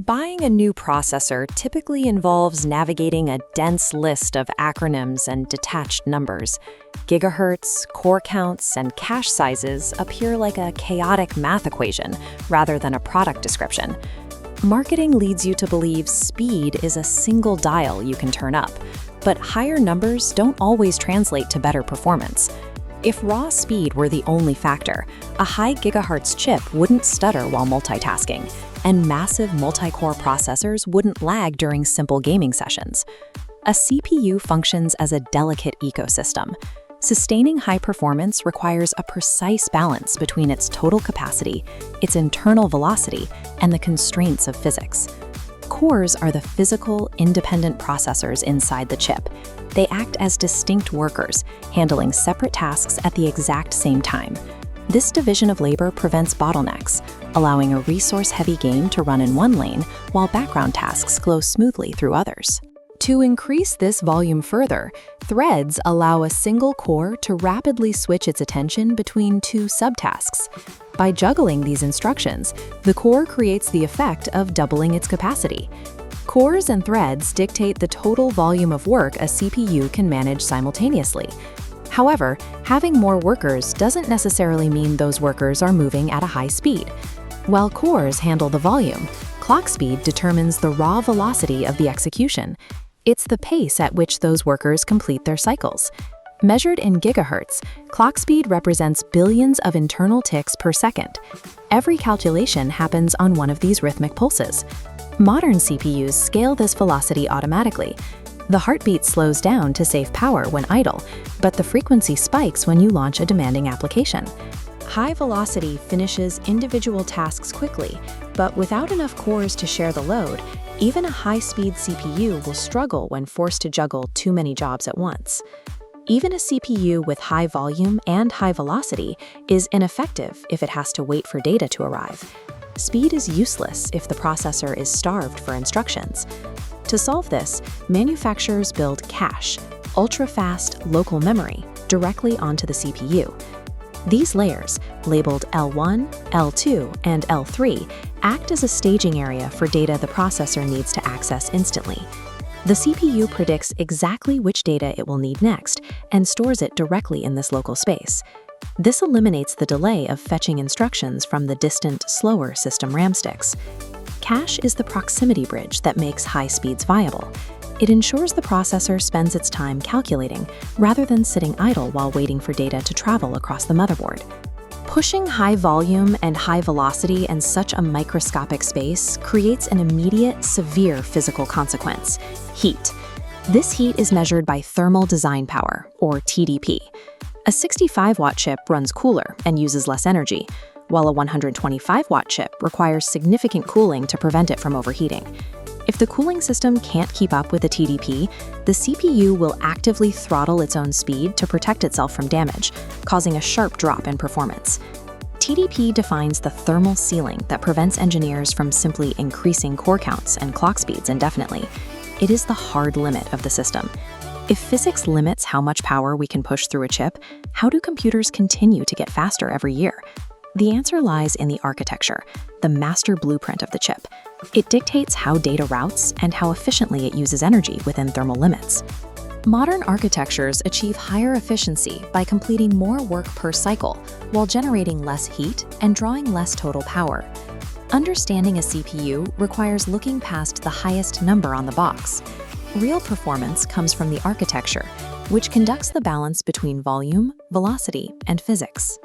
Buying a new processor typically involves navigating a dense list of acronyms and detached numbers. Gigahertz, core counts, and cache sizes appear like a chaotic math equation rather than a product description. Marketing leads you to believe speed is a single dial you can turn up, but higher numbers don't always translate to better performance. If raw speed were the only factor, a high gigahertz chip wouldn't stutter while multitasking, and massive multi-core processors wouldn't lag during simple gaming sessions. A CPU functions as a delicate ecosystem. Sustaining high performance requires a precise balance between its total capacity, its internal velocity, and the constraints of physics. Cores are the physical, independent processors inside the chip. They act as distinct workers, handling separate tasks at the exact same time. This division of labor prevents bottlenecks, allowing a resource-heavy game to run in one lane while background tasks flow smoothly through others. To increase this volume further, threads allow a single core to rapidly switch its attention between two subtasks. By juggling these instructions, the core creates the effect of doubling its capacity. Cores and threads dictate the total volume of work a CPU can manage simultaneously. However, having more workers doesn't necessarily mean those workers are moving at a high speed. While cores handle the volume, clock speed determines the raw velocity of the execution. It's the pace at which those workers complete their cycles. Measured in gigahertz, clock speed represents billions of internal ticks per second. Every calculation happens on one of these rhythmic pulses. Modern CPUs scale this velocity automatically. The heartbeat slows down to save power when idle, but the frequency spikes when you launch a demanding application. High velocity finishes individual tasks quickly, but without enough cores to share the load, even a high-speed CPU will struggle when forced to juggle too many jobs at once. Even a CPU with high volume and high velocity is ineffective if it has to wait for data to arrive. Speed is useless if the processor is starved for instructions. To solve this, manufacturers build cache, ultra-fast local memory, directly onto the CPU. These layers, labeled L1, L2, and L3, act as a staging area for data the processor needs to access instantly. The CPU predicts exactly which data it will need next and stores it directly in this local space. This eliminates the delay of fetching instructions from the distant, slower system RAM sticks. Cache is the proximity bridge that makes high speeds viable. It ensures the processor spends its time calculating rather than sitting idle while waiting for data to travel across the motherboard. Pushing high volume and high velocity in such a microscopic space creates an immediate, severe physical consequence: heat. This heat is measured by thermal design power, or TDP. A 65-watt chip runs cooler and uses less energy, while a 125-watt chip requires significant cooling to prevent it from overheating. If the cooling system can't keep up with the TDP, the CPU will actively throttle its own speed to protect itself from damage, causing a sharp drop in performance. TDP defines the thermal ceiling that prevents engineers from simply increasing core counts and clock speeds indefinitely. It is the hard limit of the system. If physics limits how much power we can push through a chip, how do computers continue to get faster every year? The answer lies in the architecture, the master blueprint of the chip. It dictates how data routes and how efficiently it uses energy within thermal limits. Modern architectures achieve higher efficiency by completing more work per cycle while generating less heat and drawing less total power. Understanding a CPU requires looking past the highest number on the box. Real performance comes from the architecture, which conducts the balance between volume, velocity, and physics.